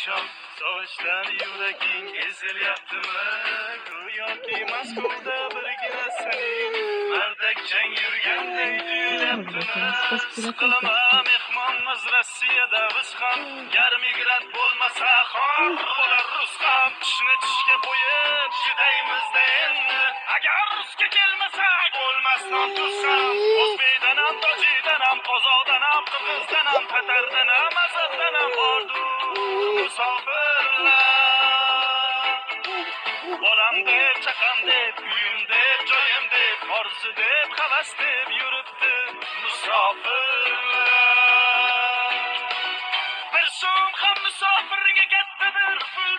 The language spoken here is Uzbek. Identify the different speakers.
Speaker 1: perişon sog'ishdan yuraging ezilyaptimi? Go'yoki Moskvada birgina sening mardakchang yurganday tuyulyaptimi? Siqilma mehmonmiz Rossiyada biz ham, gar migrant bo'lmasa xor bo'lar rus ham. Tishni tishga qo'yib chidaymiz-da endi, agar rusga kelmasak bo'lmas non tursam. O'zbekdan ham, tojikdan ham, qozoqdan ham, qirg'izdan ham, tatardan ham, azardan ham bordu musofirlar. Bolam deb, chaqam deb, uyim deb, joyim deb, orzu deb, havas deb yuribdi musofirlar. Bir so'm ham musofirga kattadir, pul